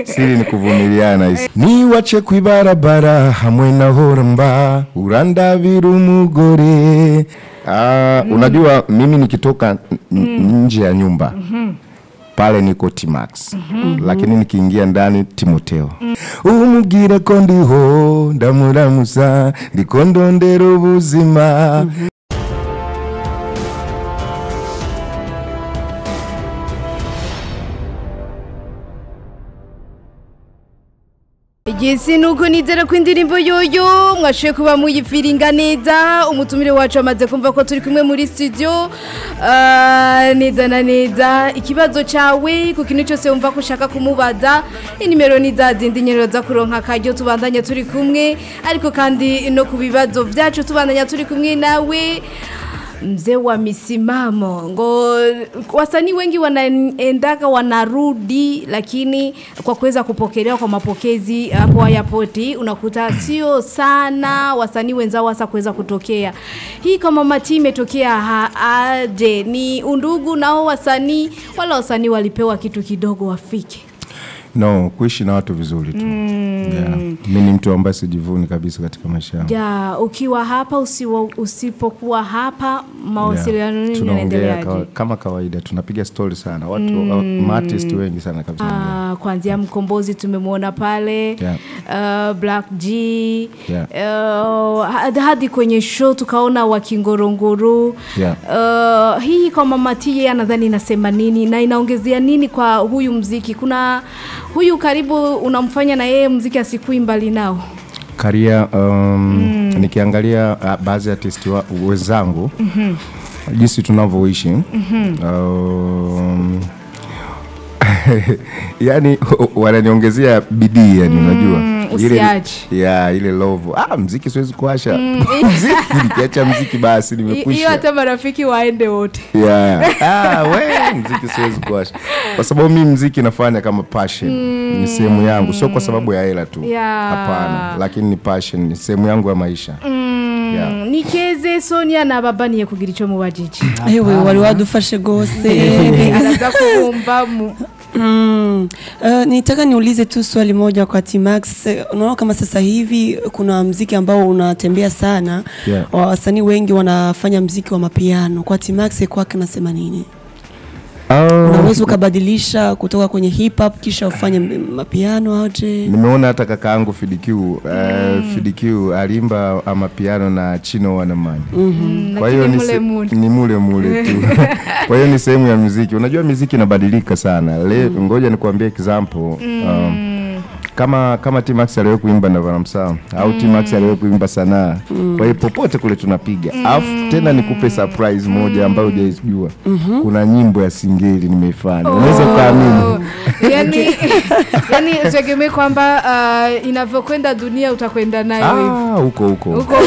Siri ni kuvumiliana. Ni wache kwibarabara hamwe na horamba urandabira umugore. Unajua mimi nikitoka nje ya nyumba pale niko T-Max, lakini nikiingia ndani Timoteo. Umubwire ko ndiho ndamuramusa ndiko ndondera ubuzima. Yesi nuko nizera ko indirimbo yoyo mwashe kuba muyifiringa neza. Umutumire wacu amaze kumva ko turi kumwe muri studio. Neza na neza ikibazo cyawe ku kintu cyose wumva ko ushaka kumubaza, inimero ni za zindi nyero za kuronka kajyo tubandanya turi kumwe, ariko kandi no ku bibazo byacu tubandanya turi kumwe nawe. Mzee wa misimamo ngo wasanii wengi wanaendaga wanarudi, lakini kwa kuweza kupokelewa kwa mapokezi hapo airport unakuta sio sana wasanii wenzao hasa kuweza kutokea. Hii kama mati imetokea aje? Ni undugu nao wasanii wala wasanii walipewa kitu kidogo wafike? No, kuishi na watu vizuri tu. Mimi ni mtu ambaye sijivuni kabisa katika maisha yangu. Ukiwa hapa usipokuwa hapa mawasiliano nini yanaendeleaje? Kama kawaida tunapiga story sana. Watu artist wengi sana kabisa. Kuanzia Mkombozi tumemwona pale, Black G, hadi kwenye show tukaona Wakingorongoro. Hii kwa Mama T nadhani inasema nini na inaongezea nini kwa huyu muziki? Kuna huyu karibu unamfanya na yeye muziki asikui mbali nao. Karia nikiangalia baadhi ya artist wenzangu jinsi tunavyoishi, yani wananiongezea bidii, yani unajua ile love. Muziki siwezi kuacha. Muziki nikiacha muziki basi nimekwisha. Hiyo hata marafiki waende wote. Muziki siwezi kuacha. Kwa sababu mimi muziki nafanya kama passion. Ni sehemu yangu, sio kwa sababu ya hela tu. Hapana, lakini ni passion, ni sehemu yangu ya maisha. Nikeze Sonia na babaniye kugira ico mu bajiji. Ewe wari wadufashe gose. Anaza kuumba nitaka niulize tu swali moja kwa T-Max. Unaona kama sasa hivi kuna muziki ambao unatembea sana, wasanii wengi wanafanya muziki wa mapiano. Kwa T-Max kwake nasema nini? Unaweza ukabadilisha kutoka kwenye hip hop kisha ufanye mapiano aje? Nimeona hata kakaangu FDQ alimba mapiano na Chino Wanamani. Kwa hiyo ni mule tu. Kwa hiyo ni sehemu ya muziki. Unajua muziki inabadilika sana. Ngoja nikuambie example. Kama T-Max aliwahi kuimba na Varamsa au T-Max aliwahi kuimba Sanaa. Kwa hiyo popote kule tunapiga. Alafu tena nikupe surprise moja ambayo hujaijua. Kuna nyimbo ya Singeli nimeifanya. Unaweza kuamini. Yani tegemea kwamba inavyokwenda dunia utakwenda nayo hivi. Huko.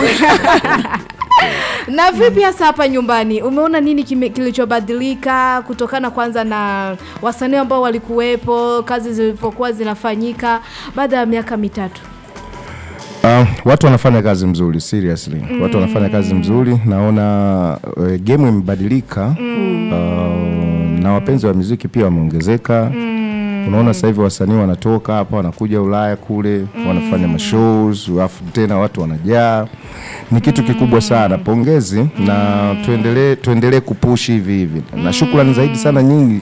Na vipi hasa hapa nyumbani? Umeona nini kilichobadilika kutokana kwanza na wasanii ambao walikuwepo, kazi zilipokuwa zinafanyika baada ya miaka 3? Watu wanafanya kazi mzuri, seriously. Watu wanafanya kazi mzuri. Naona game imebadilika. Na wapenzi wa muziki pia wameongezeka. Unaona sasa hivi wasanii wanatoka hapa wanakuja Ulaya kule, wanafanya mashows, alafu tena watu wanajaa. Ni kitu kikubwa sana. Pongezi na tuendelee kupush hivi. Na shukrani zaidi sana nyingi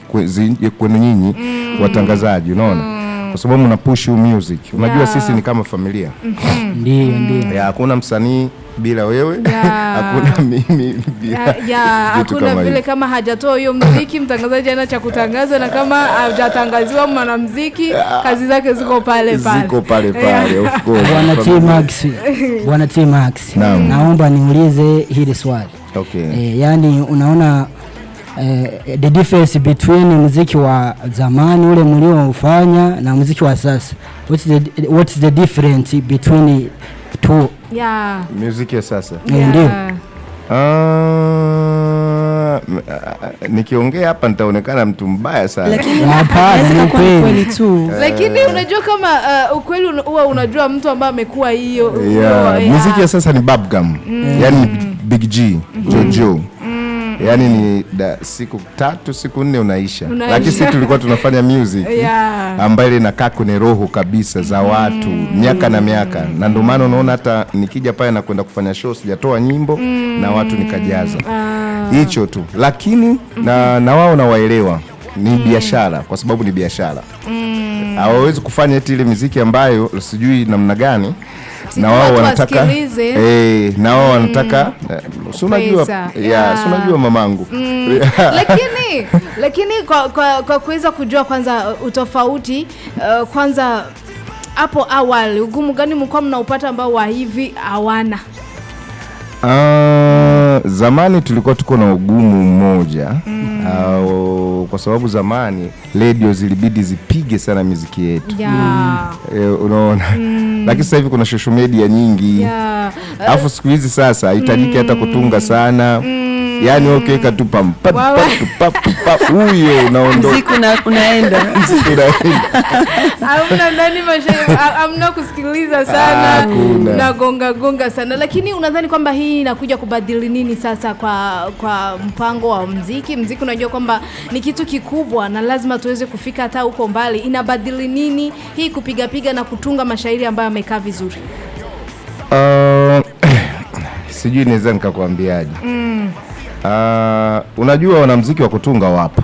kwenu nyinyi watangazaji, unaona? Kwa sababu mnapush music. Unajua sisi ni kama familia. Ndio. Hakuna msanii bila wewe, hakuna mimi bila. Hakuna vile kama hajatoa hiyo muziki mtangazaji ana cha kutangaza, na kama hajatangaziwa mwanamuziki kazi zake ziko pale, of course. Bwana T-Max, naomba niulize hili swali. Yani unaona the difference between muziki wa zamani ule mlioufanya na muziki wa sasa, what is the difference between two? Muziki ya sasa. Ndio. Nikiongea hapa nitaonekana mtu mbaya sana. Lakini hapana, ni kweli tu. Lakini unajua kama ukweli huwa unajua mtu ambaye amekuwa hiyo. Muziki ya sasa ni bubblegum. Yani Big G, Jojo. Yani ni siku 3 siku 4 unaisha. Lakini sisi tulikuwa tunafanya music ambayo inakaa kwenye roho kabisa za watu miaka na miaka, na ndio maana unaona hata nikija pale na kwenda kufanya show sijatoa nyimbo na watu nikajaza hicho tu. Lakini na wao nawaelewa ni biashara, kwa sababu ni biashara. Hawawezi kufanya eti ile muziki ambayo sijui namna gani, na wao wanataka na wao wanataka si unajua si unajua mamangu. Lakini kwa kuweza kujua kwanza utofauti kwanza hapo awali ugumu gani mko mnaupata ambao wa hivi hawana? Zamani tulikuwa tuko na ugumu mmoja kwa sababu zamani radio zilibidi zipige sana muziki yetu. Unaona? Lakini sasa hivi kuna social media nyingi. Alafu siku hizi sasa haitajiki hata kutunga sana. Yani ukiweka tu pam huyo unaondoka. Siku unaenda. Hamna ndani hamna kusikiliza sana na gonga sana. Lakini unadhani kwamba hii inakuja kubadili nini sasa kwa mpango wa muziki? Muziki unajua kwamba ni kitu kikubwa na lazima tuweze kufika hata huko mbali. Inabadili nini hii kupiga na kutunga mashairi ambayo yamekaa vizuri? Sijui naweza nikakwambiaje. Unajua wanamuziki wa kutunga wapo.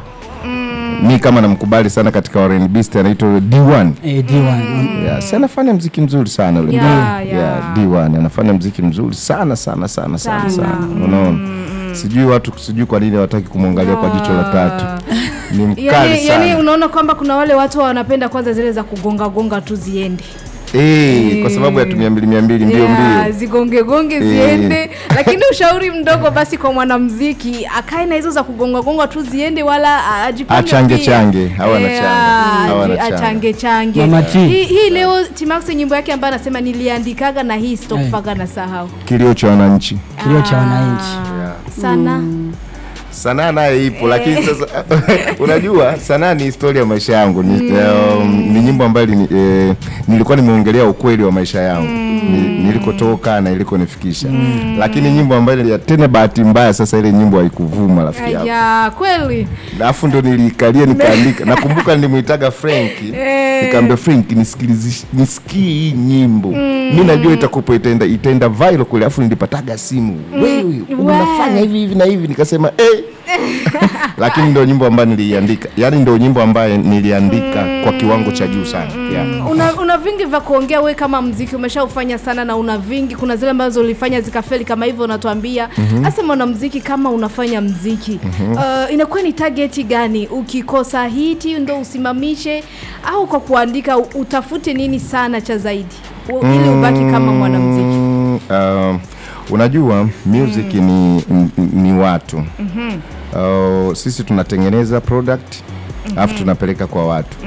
Mimi kama namkubali sana katika R&B anaitwa D1. D1. Sana anafanya muziki mzuri sana yule. D1 anafanya muziki mzuri sana. Unaona? Sijui kwa nini hawataki kumwangalia kwa jicho la tatu. Ni mkali sana. Yani unaona kwamba kuna wale watu wanapenda kwanza zile za kugonga tu ziende. Kwa sababu ya 200 mbio zigonge ziende. Lakini ushauri mdogo basi kwa mwanamuziki akae na hizo za kugonga tu ziende, wala ajipange change hawana change. Hii leo T-Max nyimbo yake ambayo anasema niliandikaga na hii sitokufaga na sahau. Kilio cha wananchi. Sanaa naye ipo, lakini sasa unajua sanaa ni historia ya maisha yangu. Ni nyimbo ambayo nilikuwa nimeongelea ukweli wa maisha yangu, nilikotoka na ilikonifikisha. Lakini nyimbo ambayo tena bahati mbaya sasa ile nyimbo haikuvuma rafiki yangu. Kweli. Alafu ndo nilikalia nikaandika. Nakumbuka nilimuitaga Frank, nikamwambia Frank nisikie hii nyimbo. Mimi najua itakupa itaenda viral kule. Alafu nilipataga simu, wewe unafanya hivi na hivi, nikasema lakini ndio nyimbo ambayo niliandika. Yani ndio nyimbo ambayo niliandika kwa kiwango cha juu sana. Una vingi vya kuongea wewe kama muziki umeshaufanya sana, na una vingi, kuna zile ambazo ulifanya zikafeli kama hivyo unatuambia. Hasa mwanamuziki kama unafanya muziki inakuwa ni target gani? Ukikosa hiti ndio usimamishe, au kwa kuandika utafute nini sana cha zaidi ili ubaki kama mwanamuziki? Unajua music ni watu. Sisi tunatengeneza product alafu tunapeleka kwa watu.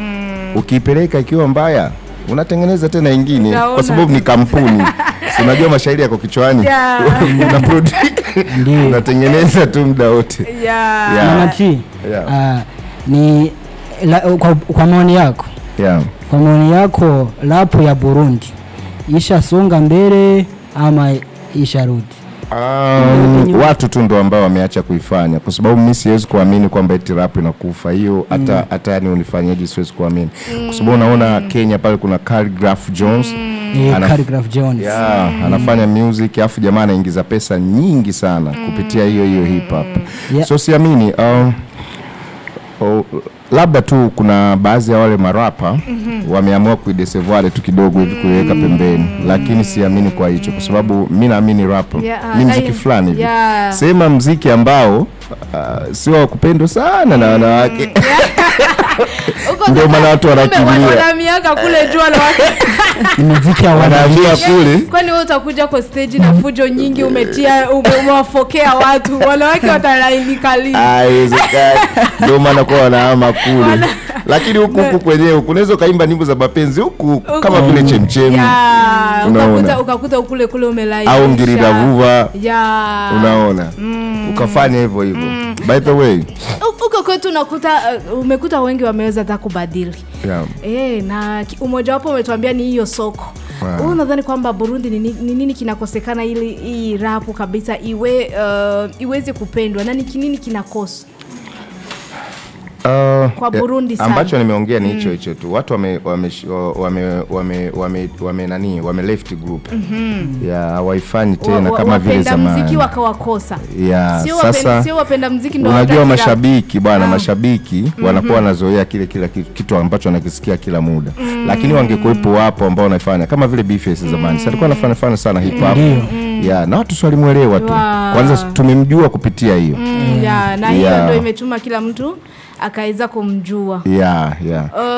Ukiipeleka ikiwa mbaya unatengeneza tena nyingine, kwa sababu ni kampuni. Unajua mashairi yako kichwani. Una product unatengeneza tu muda wote. Ni kwa maoni yako. Kwa maoni yako rap ya Burundi ishasonga mbele ama isharudi? Watu tu ndo ambao wameacha kuifanya, kwa sababu mimi siwezi kuamini kwamba eti rap inakufa. Hiyo hata yani unifanyaje, siwezi kuamini. Kwa sababu unaona Kenya pale kuna Khaligraph Jones. Anafanya music, afu jamaa anaingiza pesa nyingi sana kupitia hiyo hip hop. So siamini. Labda tu kuna baadhi ya wale marapa wameamua kuidesevoir tu kidogo hivi kuweka pembeni, lakini siamini kwa hicho, kwa sababu mimi naamini rap ni muziki fulani hivi. Sema muziki ambao sio kupendwa sana na wanawake. Ndio maana watu wanakimbia. Wana miaka kule jua la wake. Muziki wanaambia kule. Kwani wewe utakuja kwa stage na fujo nyingi umewafokea watu, wanawake watalaimika lini? Haiwezekani. Ndio maana kwa wanaama kule. Lakini huku kwenyewe unaweza kaimba nyimbo za mapenzi huku kama vile chemchemi. Ukakuta kule umelaimika. Au ngirida vuva. Unaona? Ukafanya hivyo. By the way, huko kwetu umekuta wengi wameweza hata kubadili. Na umoja wapo umetuambia ni hiyo soko. Wewe unadhani kwamba Burundi ni nini kinakosekana ili hii rap kabisa iweze kupendwa, na ni nini kinakosa kwa Burundi sana? Ambacho nimeongea ni hicho tu. Watu wame left group. Hawaifanyi tena kama vile zamani. Muziki wakawakosa. Sio wapenda muziki ndio. Unajua mashabiki bwana, mashabiki wanakuwa wanazoea kile kitu ambacho wanakisikia kila muda. Lakini wangekuepo wapo ambao wanafanya kama vile Bface zamani. Sasa alikuwa anafanya sana hip hop. Na watu walimuelewa tu. Kwanza tumemjua kupitia hiyo. Na hiyo ndio imetuma kila mtu akaweza kumjua.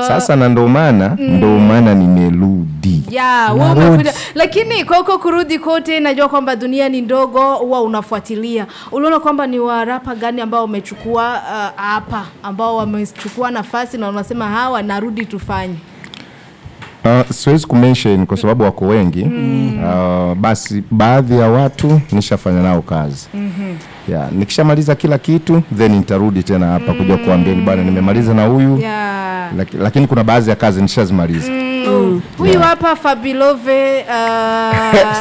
Sasa na ndo maana nimerudi. Lakini kwa huko kurudi kote, najua kwamba dunia ni ndogo, huwa unafuatilia. Uliona kwamba ni wa rapper gani ambao wamechukua hapa, ambao wamechukua nafasi na unasema hawa narudi tufanye? Siwezi kumention kwa sababu wako wengi. Basi baadhi ya watu nishafanya nao kazi. Nikishamaliza kila kitu then nitarudi tena hapa kuja kuambia bwana nimemaliza na huyu. Lakini kuna baadhi ya kazi nishazimaliza. Huyu hapa Fabilove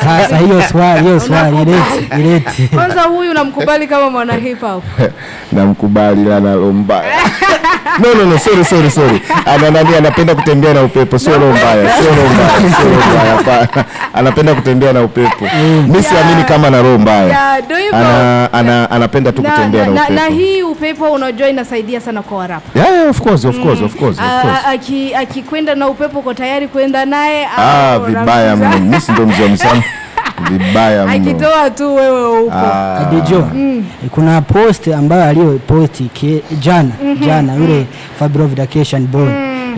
sasa hiyo swali ileti. Kwanza huyu namkubali kama mwana hip hop. Namkubali la lomba. No, sorry. Anapenda kutembea na upepo, sio mbaya. Anapenda kutembea na upepo. Mimi siamini kama na roho mbaya. Anapenda tu kutembea na upepo. Na hii upepo unajua inasaidia sana kwa rap. Of course. Akikwenda na upepo uko tayari kwenda naye vibaya mno. Mimi ndo mzee sana. Vibaya mno. Akitoa tu wewe huko. Dijo. Kuna post ambayo aliyoposti jana yule Fabio Vacation Boy.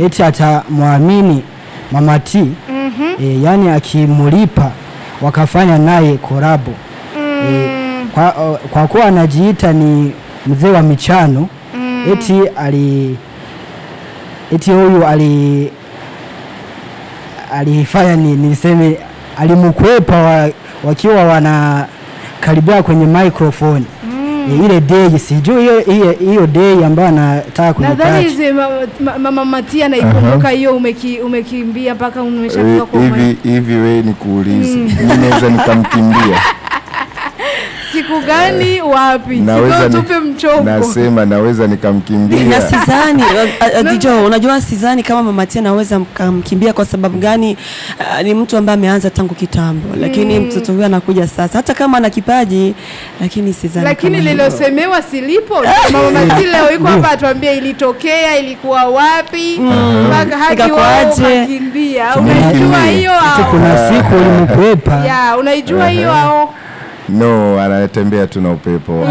Eti atamwamini Mama T. Yani akimulipa wakafanya naye collabo. Kwa kuwa anajiita ni mzee wa michano. Eti huyu alifanya niseme alimkwepa wakiwa wana karibia kwenye microphone. Ile day sijui hiyo day ambayo anataka kunipata. Nadhani Mama Matia naikumbuka hiyo umekimbia mpaka umeshafika kwa hivi wewe nikuulize. Mimi naweza nikamkimbia. Siku gani wapi? Sio tupe mchongo. Nasema naweza nikamkimbia. Na sidhani Dijo, unajua sidhani kama Mama Tia naweza kumkimbia kwa sababu gani? Ni mtu ambaye ameanza tangu kitambo, lakini mtoto huyu anakuja sasa. Hata kama ana kipaji, lakini sidhani. Lakini lilosemewa silipo. Mama Tia leo yuko hapa atuambie ilitokea, ilikuwa wapi? Mpaka haki wao kukimbia. Unajua hiyo hao. Kuna siku ulimkwepa. Unaijua hiyo hao. No, anatembea tu na upepo.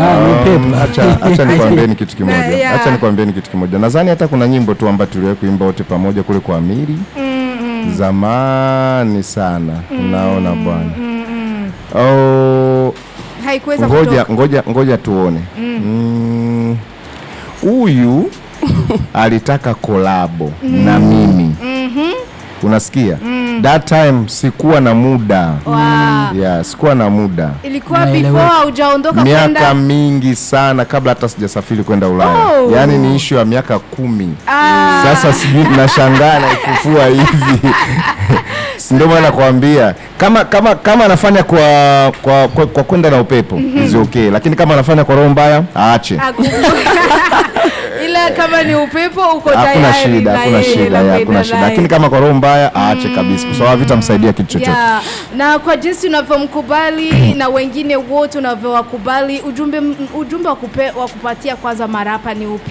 Acha nikwambieni kitu kimoja. Nadhani hata kuna nyimbo tu ambazo tuliwahi kuimba wote pamoja kule kwa Amiri. Zamani sana. Unaona bwana. Haikuweza ngoja tuone. Huyu alitaka kolabo na mimi. Unasikia? That time sikuwa na muda. Sikuwa na muda. Ilikuwa before hujaondoka kwenda miaka mingi sana kabla hata sijasafiri kwenda Ulaya. Yaani ni issue ya miaka 10. Sasa sijui nashangaa na ifufua hivi. Ndio maana nakwambia kama anafanya kwa kwenda na upepo is okay, lakini kama anafanya kwa roho mbaya aache. Ila kama ni upepo uko tayari. Hakuna shida. Lakini kama kwa roho mbaya aache kabisa, kwa sababu vitamsaidia kitu chochote. Na kwa jinsi unavyomkubali na wengine wote unavyowakubali, ujumbe wa kupatia kwanza marapa ni upi?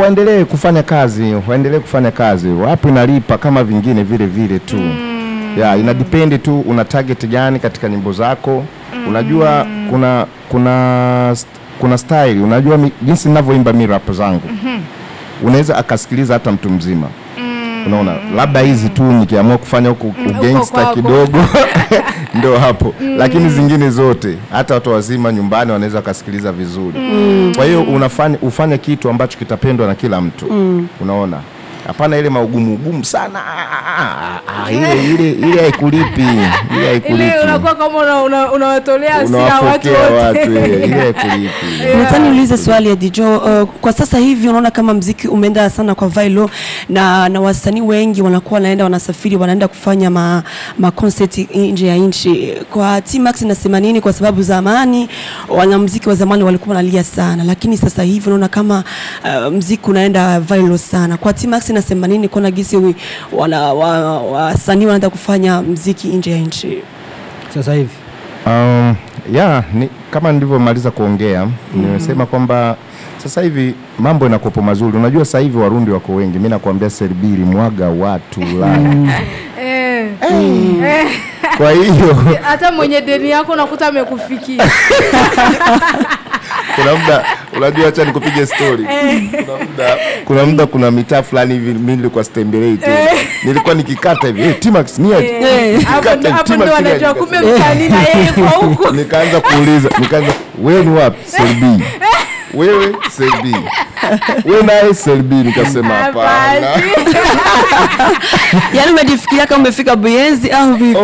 Waendelee kufanya kazi. Wapi inalipa kama vingine vile tu. Ina depend tu una target gani katika nyimbo zako. Unajua kuna style, unajua jinsi ninavyoimba mimi rap zangu. Unaweza akasikiliza hata mtu mzima. Unaona, labda hizi tu nikiamua kufanya huko gangster kidogo ndio hapo. Lakini zingine zote hata watu wazima nyumbani wanaweza kusikiliza vizuri. Kwa hiyo ufanye kitu ambacho kitapendwa na kila mtu. Unaona? Hapana ile maugumu sana. Ile haikulipi. Ile unakuwa kama unawatolea hasira watu wote. Ile haikulipi. Nataka niulize swali ya Dijo. Kwa sasa hivi unaona kama muziki umeenda sana kwa viral na wasanii wengi wanakuwa wanaenda wanasafiri wanaenda kufanya ma concert nje ya nchi. Kwa T-Max nasema nini? Kwa sababu zamani wanamuziki wa zamani walikuwa wanalia sana, lakini sasa hivi unaona kama muziki unaenda viral sana. Kwa T-Max nasema nini? Kuna gisi wasanii wanaenda kufanya muziki nje ya nchi sasa hivi? Kama nilivyomaliza kuongea nimesema kwamba sasa hivi mambo yanakopo mazuri. Unajua sasa hivi Warundi wako wengi. Mimi nakwambia Selbili mwaga watu Ulaya. Kwa hiyo hata mwenye deni yako nakuta amekufikia. Kuna muda unajua, acha nikupige story. Kuna muda kuna mitaa fulani hivi mimi nilikuwa stembelei tu. Nilikuwa nikikata hivi, T-Max ni aje? Hapo ndo wanajua kumbe mtani na yeye kwa huko. Nikaanza kuuliza, wewe ni wapi? Selbili. Wewe Selbi. Wewe naye Selbi, nikasema hapana. Yaani umejifikiria kama umefika Buyenzi au vipi?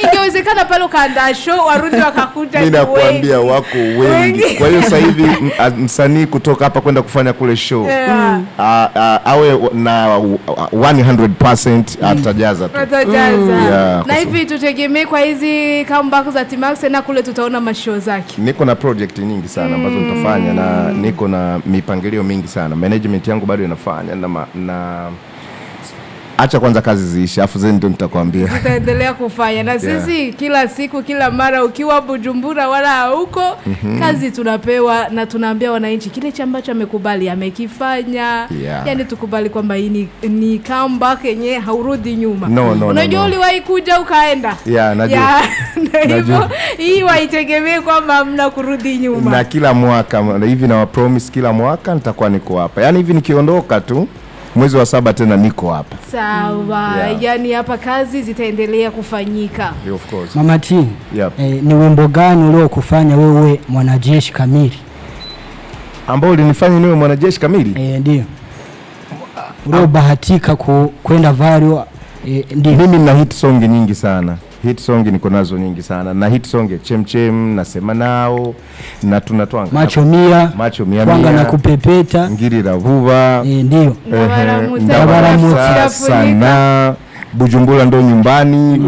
Ingewezekana pale ukaandaa show Warundi wakakuja. Mimi nakwambia wako wengi. Kwa hiyo sasa hivi msanii kutoka hapa kwenda kufanya kule show awe na 100% atajaza tu. Na hivi tutegemee kwa hizi comeback za T-Max na kule tutaona mashow zake. Niko na project nyingi sana ambazo nitafanya na niko na mipangilio mingi sana. Management yangu bado inafanya na acha kwanza kazi ziishe afu zeni ndio nitakwambia. Tutaendelea kufanya na sisi kila siku kila mara ukiwa Bujumbura wala huko kazi tunapewa na tunaambia wananchi kile ambacho amekubali amekifanya. Yaani tukubali kwamba hii ni comeback yenye haurudi nyuma. Unajua uliwahi kuja ukaenda. Najua. Najua. Hii waitegemee kwamba mna kurudi nyuma. Na kila mwaka hivi na promise kila mwaka nitakuwa niko hapa. Yaani hivi nikiondoka tu mwezi wa 7 tena niko hapa. Sawa. Yaani hapa kazi zitaendelea kufanyika. Of course. Mama T, ni wimbo gani uliokufanya wewe mwanajeshi kamili? Ambao ulinifanya niwe mwanajeshi kamili? Ndio. Uliobahatika kwenda viral. Ndio. Mimi na hit song nyingi sana. Hit song niko nazo nyingi sana. Na hit song Chemchem, Nasema Nao, na tunatwanga Macho Mia, Kwanga na Kupepeta, Ngiri la Vuva. Ndio. Ndabaramuta sana. Bujumbura ndo nyumbani.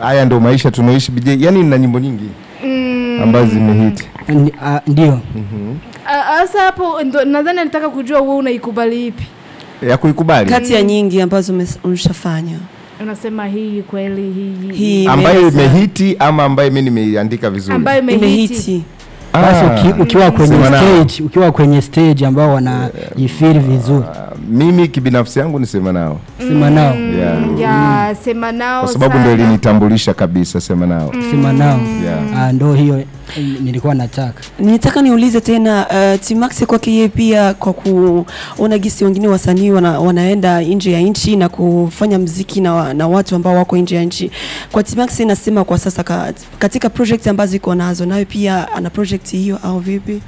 Haya ndo maisha tunaishi BJ. Yaani nina nyimbo nyingi ambazo zimehit. Ndio. Sasa hapo nadhani nataka kujua wewe unaikubali ipi? Ya kuikubali kati ya nyingi ambazo umeshafanya. Unasema hii kweli hii ambayo imehiti ama ambayo mimi nimeiandika vizuri? Ambayo imehiti. Basi ukiwa kwenye stage ambao wanajifeel vizuri. Mimi kibinafsi yangu Sema Nao. Sema Nao. Sema Nao. Kwa sababu ndio ilinitambulisha kabisa Sema Nao. Sema Nao. Ndio hiyo nilikuwa nataka. Nitaka niulize tena T-Max kwake yeye pia kwa kuona gisi wengine wasanii wanaenda nje ya nchi na kufanya muziki na watu ambao wako nje ya nchi. Kwa T-Max nasema kwa sasa katika project ambazo iko nazo nayo pia ana project hiyo au vipi?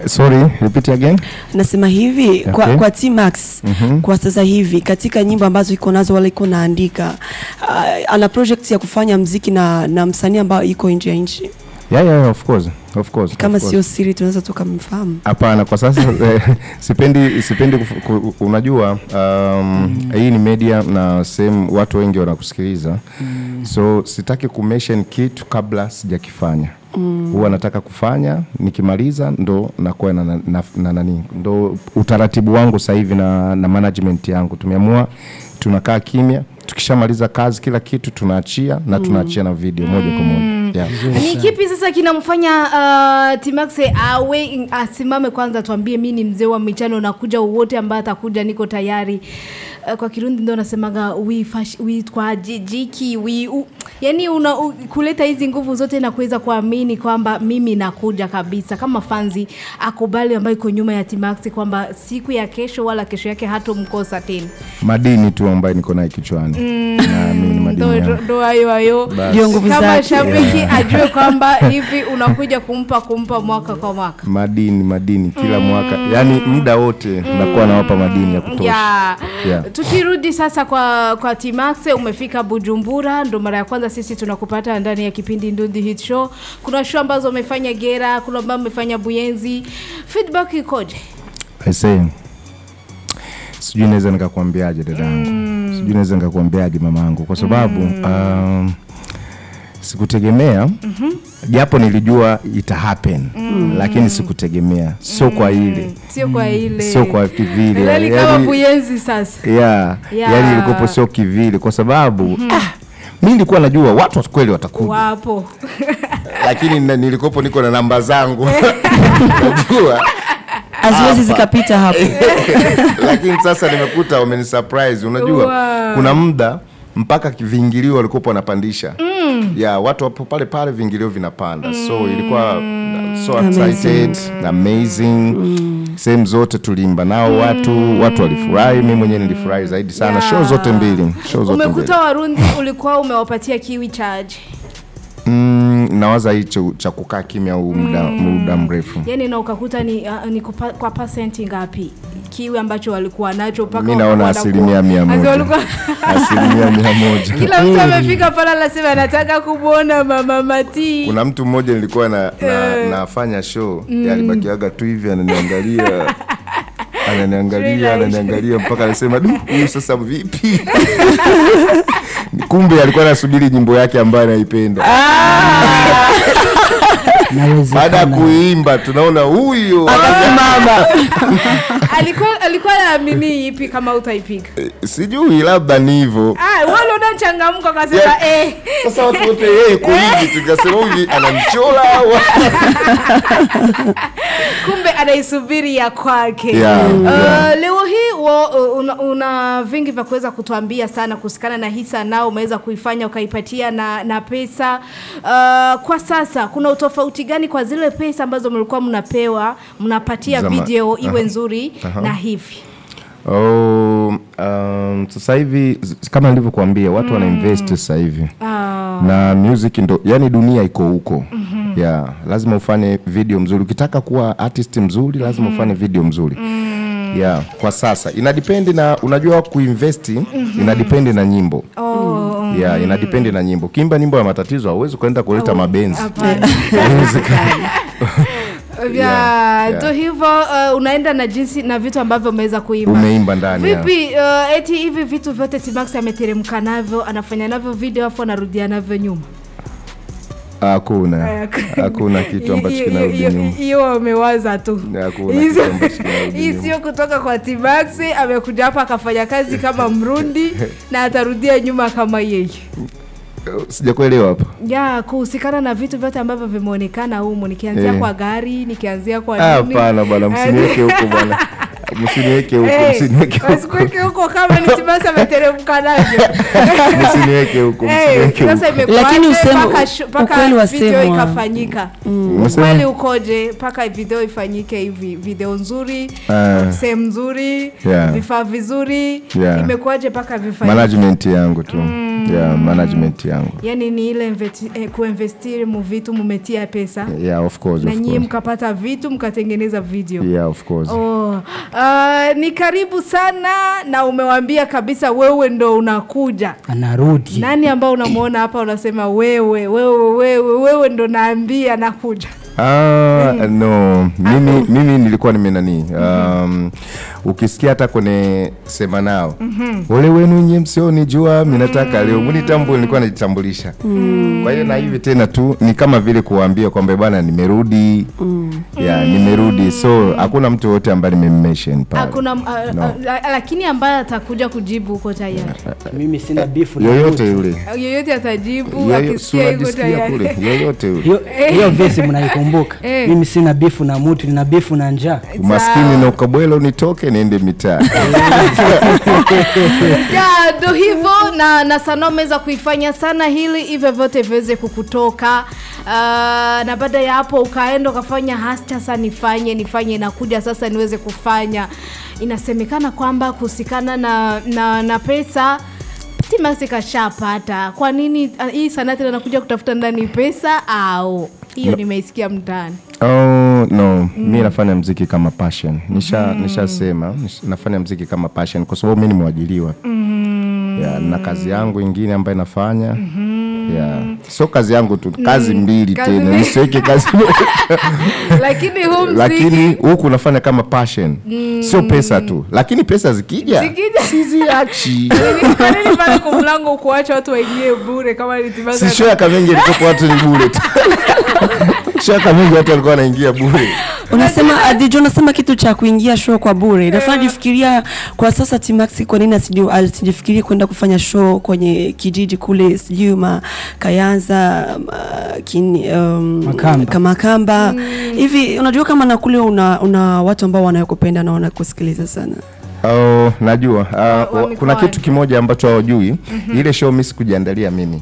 Sorry, repeat again. Nasema hivi kwa T-Max kwa sasa hivi katika nyimbo ambazo iko nazo wala iko naandika ana project ya kufanya muziki na msanii ambao iko nje ya nchi. Of course. Kama sio siri tunaweza tukamfahamu. Hapana, kwa sasa sipendi unajua hii ni media na same watu wengi wanakusikiliza. So sitaki kumention kitu kabla sijakifanya. Huwa nataka kufanya, nikimaliza ndo nakuwa na nani. Ndo utaratibu wangu sasa hivi na management yangu. Tumeamua tunakaa kimya, tukishamaliza kazi kila kitu tunaachia na tunaachia na video moja kwa moja. Ni kipi sasa kinamfanya T-Max awe asimame kwanza tuambie mimi ni mzee wa michano na kuja wote ambao atakuja niko tayari? Kwa Kirundi ndio nasemaga we kwa jiki yani kuleta hizi nguvu zote na kuweza kuamini kwamba mimi nakuja kabisa kama fanzi akubali ambaye iko nyuma ya T-Max kwamba siku ya kesho wala kesho yake hatomkosa tena. Madini tu ambaye niko naye kichwani. Na mimi madini. Ndo hayo ndio nguvu zake. Kama shabiki ajue kwamba hivi unakuja kumpa mwaka kwa mwaka. Madini kila mwaka. Yaani muda wote nakuwa nawapa madini ya kutosha. Tukirudi sasa kwa T-Max, umefika Bujumbura, ndo mara ya kwanza sisi tunakupata ndani ya kipindi Ndundi Hit Show. Kuna show ambazo umefanya Gera, kuna ambazo umefanya Buyenzi. Feedback ikoje? I say, sijui naweza nikakwambiaje dadangu. Sijui naweza nikakwambiaje mamangu kwa sababu sikutegemea. Japo nilijua ita happen, lakini sikutegemea. Sio kwa ile. Sio kwa kivile. Yaani kama Buyenzi sasa. Yaani ilikopo sio kivile kwa sababu mimi nilikuwa najua watu kweli watakuja. Wapo. Lakini nilikopo niko na namba zangu. Najua haziwezi zikapita hapo. Lakini sasa nimekuta wameni surprise. Unajua kuna muda mpaka viingilio walikuwa wanapandisha. Watu wapo pale viingilio vinapanda. So ilikuwa so excited, amazing. Same zote tulimba nao watu walifurahi, mimi mwenyewe nilifurahi zaidi sana. Show zote mbili. Umekuta Warundi ulikuwa umewapatia kiwi charge? Nawaza hicho cha kukaa kimya muda mrefu. Yaani na ukakuta ni kwa percent ngapi kiwi ambacho walikuwa nacho mpaka mimi naona 100%. 100%. Kila mtu amefika pale anasema anataka kumuona Mama Mati. Kuna mtu mmoja nilikuwa nafanya show, alibakiaga tu hivi ananiangalia mpaka anasema huyu sasa vipi? Kumbe alikuwa anasubiri nyimbo yake ambayo anaipenda. Baada kuimba tunaona huyo akasimama. Alikuwa anaamini ipi kama utaipiga? Sijui, labda ni hivyo. Wale unachangamka akasema sasa watu wote kwa hivi tukasema hivi anamchola. Kumbe anaisubiri ya kwake. Leo hii una vingi vya kuweza kutuambia sana kusikana na hisa nao umeweza kuifanya ukaipatia na pesa. Kwa sasa kuna utofauti gani kwa zile pesa ambazo mlikuwa mnapewa mnapatia video iwe nzuri na hivi? Sasa hivi kama nilivyokuambia watu wana invest sasa hivi. Na music ndo yani dunia iko huko. Lazima ufanye video mzuri. Ukitaka kuwa artist mzuri lazima ufanye video mzuri. Kwa sasa inadependi na unajua kuinvest inadependi na nyimbo. Inadependi na nyimbo. Kimba nyimbo ya matatizo hauwezi kwenda kuleta mabenzi. Ndio hivyo unaenda na jinsi na vitu ambavyo umeweza kuimba. Umeimba ndani. Vipi eti hivi vitu vyote T-Max ameteremka navyo, anafanya navyo video afu anarudia navyo nyuma? Hakuna kitu ambacho kinarudi nyuma. Hiyo wamewaza tu. Hii sio kutoka kwa T-Max, amekuja hapa akafanya kazi kama Mrundi na atarudia nyuma kama yeye. Sijakuelewa hapa. Kuhusikana na vitu vyote ambavyo vimeonekana huko, nikianzia kwa gari, nikianzia kwa nini? Hapana bwana, msiniweke huko bwana. Msiniweke huko kama ni T-Max ameteremka nazo. Msiniweke huko. Sasa imekuwa lakini useme paka video ikafanyika. Kweli ukoje paka video ifanyike hivi? Video nzuri, sehemu nzuri, vifaa vizuri, imekuaje paka vifanyike? Management yangu tu. Management yangu. Yaani ni ile kuinvestir mu vitu mumetia pesa. Of course. Na nyinyi mkapata vitu mkatengeneza video. Of course. Ni karibu sana na umewaambia kabisa wewe ndo unakuja. Anarudi. Nani ambao unamuona hapa unasema wewe ndo naambia nakuja? No, mimi nilikuwa nimenani. Ukisikia hata kwenye sema nao. Wale wenu nyie msionijua, mimi nataka leo mnitambue, nilikuwa najitambulisha. Kwa hiyo na hivi tena tu ni kama vile kuambia kwamba bwana nimerudi. Nimerudi. So hakuna mtu wote ambaye nimemmention pale. Hakuna lakini ambaye atakuja kujibu uko tayari. Mimi sina beef na yoyote yule. Yoyote atajibu akisikia yuko tayari. Yoyote yule. Hiyo vesi mnaikumbuka. Mimi sina beef na mtu, nina beef na njaa. Umaskini na ukabwela unitoke niende mitaa. Ndio hivyo na sana umeweza kuifanya sana hili hivyo vyote viweze kukutoka. Na baada ya hapo ukaenda ukafanya hasta sasa nifanye nakuja sasa niweze kufanya. Inasemekana kwamba kusikana na pesa T-Max kashapata. Kwa nini hii sanaa tena anakuja kutafuta ndani pesa au hiyo nimeisikia mtaani? Oh no, mimi nafanya muziki kama passion. Nishasema nafanya muziki kama passion kwa sababu mimi ni mwajiriwa. Na kazi yangu nyingine ambayo nafanya. So kazi yangu tu, kazi mbili tena. Nisiweke kazi lakini huku nafanya kama passion. Sio pesa tu. Lakini pesa zikija siziachi. Kwa nini pale kwa mlango kuacha watu waingie bure kama ni T-Max? Si show kama mengi ilikuwa watu ni bure tu. Show kama mengi watu walikuwa wanaingia bure. Unasema Adijo, unasema kitu cha kuingia show kwa bure. Nafanya jifikiria kwa sasa T-Max kwa nini asijifikirie kwenda kufanya show kwenye kijiji kule sijui Kayanza Makamba. Hivi unajua kama na kule una watu ambao wanayokupenda na wanakusikiliza sana. Oh, najua. Kuna kitu kimoja ambacho hawajui. Ile show mimi sikujiandalia mimi.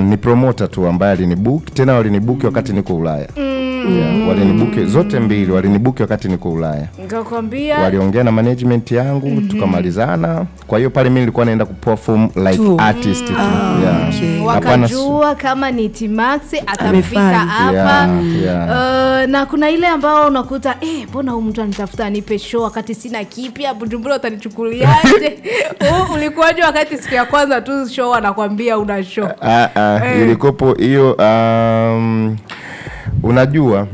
Ni promoter tu ambaye alinibook, tena walinibook wakati niko Ulaya. Walinibook zote mbili, walinibook wakati niko Ulaya. Nikakwambia waliongea na management yangu, tukamalizana. Kwa hiyo pale mimi nilikuwa naenda kuperform like artist tu. Wakajua kama ni T-Max atafika hapa. Na kuna ile ambao unakuta mbona huyu mtu anitafuta anipe show wakati sina kipya, Bujumbura utanichukuliaje? Ulikuwaje wakati siku ya kwanza tu show anakuambia una show? Ilikopo hiyo unajua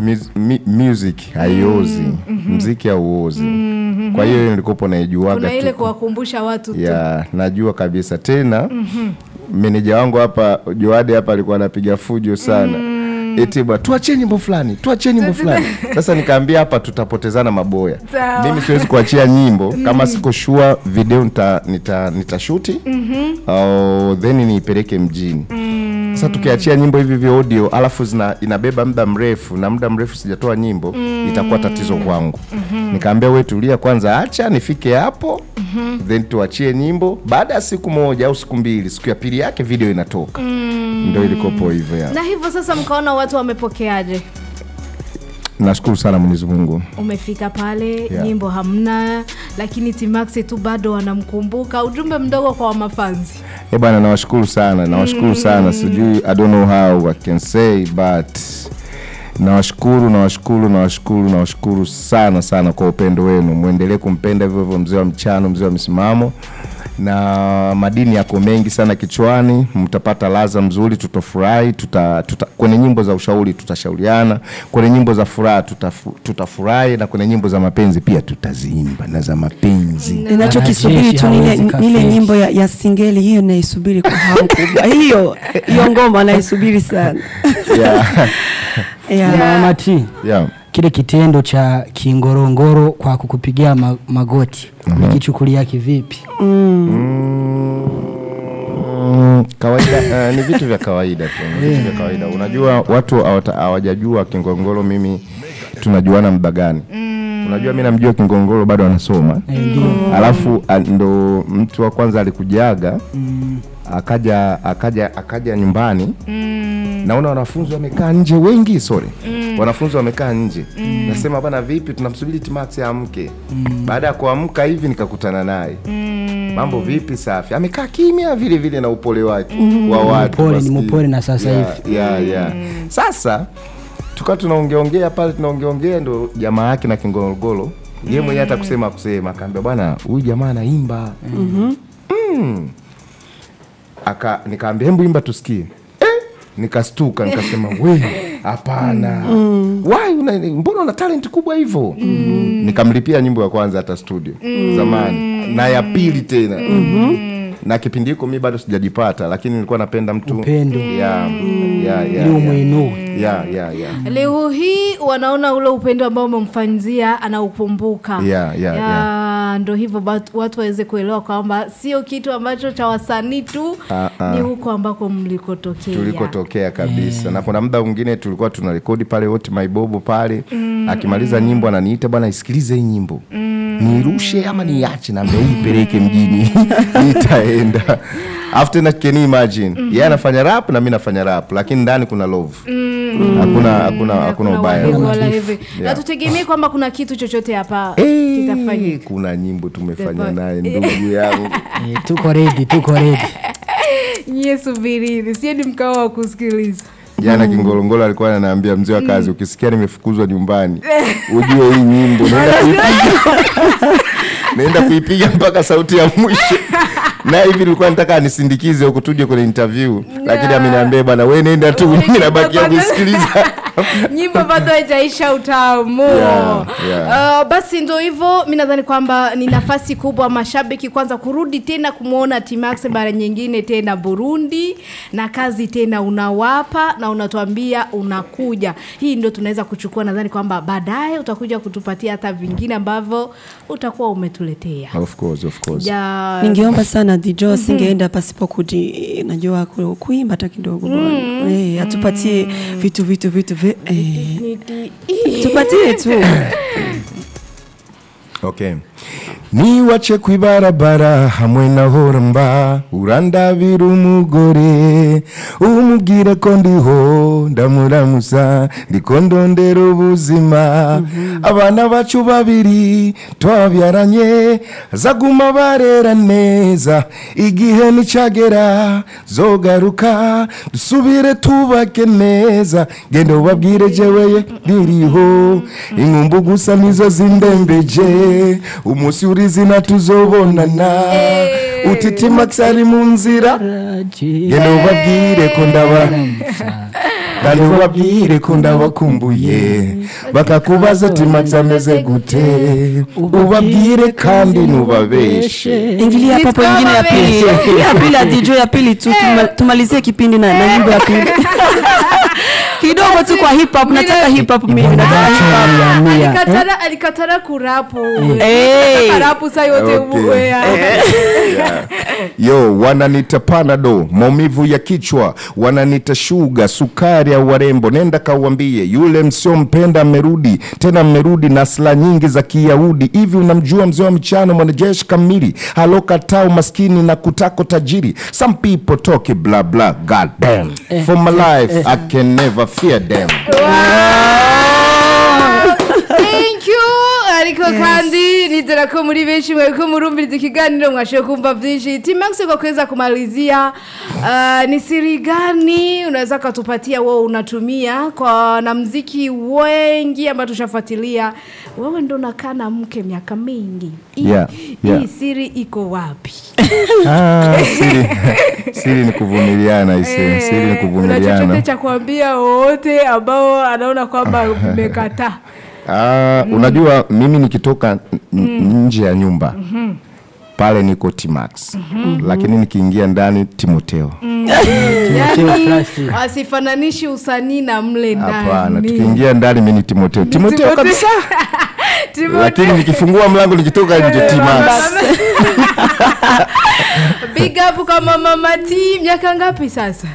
music haiozi, muziki hauozi. Kwa hiyo nilikopo naijuaga tu. Kuna ile kuwakumbusha watu tu. Najua kabisa tena. Meneja wangu hapa Joade hapa alikuwa anapiga fujo sana. Eti bwana tuacheni nyimbo fulani, tuacheni nyimbo fulani. Sasa nikaambia hapa tutapotezana maboya. Mimi siwezi kuachia nyimbo kama siko sure video nitashuti au then niipeleke mjini. Sasa tukiachia nyimbo hivi audio alafu inabeba muda mrefu na muda mrefu sijatoa nyimbo, itakuwa tatizo kwangu. Nikaambia wewe tulia kwanza, acha nifike hapo then tuachie nyimbo. Baada ya siku moja au siku mbili, siku ya pili yake video inatoka. Ndio ilikopo hivyo Na hivyo sasa mkaona watu wamepokeaje? Nashukuru sana Mwenyezi Mungu. Umefika pale, nyimbo hamna, lakini T-Max tu bado wanamkumbuka. Ujumbe mdogo kwa mafanzi. Bwana nawashukuru sana. Sijui I don't know how I can say but nawashukuru sana kwa upendo wenu. Muendelee kumpenda hivyo mzee wa mchano, mzee wa msimamo. Na madini yako mengi sana kichwani, mtapata laza mzuri, tutafurahi, kwenye nyimbo za ushauri tutashauriana, kwenye nyimbo za furaha tutafurahi, na kwenye nyimbo za mapenzi pia tutaziimba na za mapenzi. Ninachokisubiri tu ile nyimbo ya singeli hiyo naisubiri kwa hamu kubwa. Hiyo ngoma naisubiri sana. Mama T. Kile kitendo cha kingorongoro kwa kukupigia magoti nikichukulia kivipi? Kawaida, ni vitu vya kawaida tu. Unajua watu hawajajua kingorongoro mimi tunajuana muda gani. Unajua mimi namjua kingorongoro bado anasoma. Alafu ndo mtu wa kwanza alikujaga akaja nyumbani. Naona wanafunzi wamekaa nje wengi, wanafunzi wamekaa nje. Nasema bana vipi, tunamsubiri T-Max amke. Baada ya kuamka hivi nikakutana naye. Mambo vipi, safi. Amekaa kimya vile na upole wake wa watu. Ni mpole na sasa hivi. Sasa tukawa tunaongea pale, ndo jamaa yake na kingorongoro. Yeye mwenyewe hata kusema akaambia bwana huyu jamaa anaimba. Nikaambia hebu imba tusikie. Nikastuka nikasema wewe hapana. Mbona una talent kubwa hivyo? Nikamlipia nyimbo ya kwanza hata studio zamani na ya pili tena. Na kipindi hiko mimi bado sijajipata, lakini nilikuwa napenda mtu upendo. Leo hii wanaona ule upendo ambao umemfanyia anaukumbuka. Ndio hivyo watu waweze kuelewa kwamba sio kitu ambacho cha wasanii tu, ni huko ambako tulikotokea kabisa. Na kuna muda mwingine tulikuwa tunarekodi pale wote Maibobo pale. Akimaliza nyimbo ananiita bwana isikilize hii nyimbo. Nirushe ama niache, na mbeipeleke mjini. Nitaenda. After that can you imagine? Yeye anafanya rap na mimi nafanya rap, lakini ndani kuna love. Hakuna ubaya wala hivi. Na tutegemee kwamba kuna kitu chochote hapa kitafanyika. Kuna nyimbo tumefanya naye ndugu yangu. Tuko ready. Yesu biridi, sieni mkao wa kusikiliza. Jana Kingolongola alikuwa ananiambia mzee wa kazi, ukisikia nimefukuzwa nyumbani ujue hii nyimbo naenda kuipiga mpaka sauti ya mwisho. Na hivi nilikuwa nataka nisindikize huko tuje kwenye interview, lakini ameniambia bana wewe nenda tu, mimi nabaki kusikiliza. Nyimbo bado haijaisha utamu. Basi ndio hivyo, mimi nadhani kwamba ni nafasi kubwa mashabiki kwanza kurudi tena kumuona T-Max mara nyingine tena Burundi, na kazi tena unawapa na unatuambia unakuja. Hii ndio tunaweza kuchukua, nadhani kwamba baadaye utakuja kutupatia hata vingine ambavyo utakuwa umetuletea. Of course. Ningeomba sana DJ singeenda pasipo najua kuimba hata kidogo bwana. Atupatie vitu tupatie tu. Okay. Ni wache kwibarabara hamwe na horamba urandabira umugore umubwire ko ndiho ndamuramusa ndiko ndondera ubuzima abana bacu babiri twabyaranye zaguma barera neza igihe nicagera zogaruka dusubire tubake neza genda ubabwire jewe ndiriho inkumbu gusa nizo zindembeje umusi urizina tuzobonana utiti Max ari mu nzira genda ubabwire ko ndababwire ko ndabakumbuye bakakubaza ati Max ameze gute ubabwire kandi nubabeshe. Ingilia papo nyingine ya pili ya DJ ya pili tu tumalizie kipindi na nyimbo ya pili. Kidogo tu kwa hip hop, nataka hip hop mimi nataka alikatara kurapu. Karapu saa yote uwe. Yo, wananita Panado, maumivu ya kichwa, wananita sugar, sukari ya warembo, nenda kauambie yule msio mpenda amerudi, tena amerudi na sla nyingi za Kiyahudi. Hivi unamjua mzee wa mchano mwanajeshi kamili, halokatao maskini na kutako tajiri. Some people talk blah blah, god damn. For my life I can never fear them. Thank you. Ariko kandi nizera ko muri benshi mwe ko murumbiriza ikiganiro mwashoye kumva byinshi. T-Max kwa kuweza kumalizia, ni siri gani unaweza kutupatia wewe unatumia kwa na muziki wengi ambao tushafuatilia? Wewe ndo unakaa na mke miaka mingi. Hii siri iko wapi? Siri ni kuvumiliana siri ni kuvumiliana. Chochote cha kuambia wote ambao anaona kwamba umekataa? Unajua mimi nikitoka nje ya nyumba pale niko T-Max, lakini nikiingia ndani Timoteo. Asifananishi usanii na mle ndani. Hapana, tukiingia ndani mimi ni Timoteo kabisa. Lakini nikifungua mlango nikitoka nje T-Max. Big up kama Mama T, miaka ngapi sasa?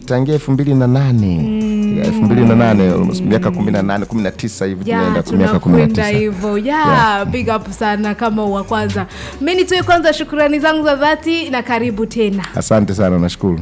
Tangia 2008. 2008 miaka 18 19 hivi tunaenda miaka 19 hivyo. Big up sana kama wa kwanza. Mimi nitoe kwanza shukrani zangu za dhati na karibu tena. Asante sana, nashukuru.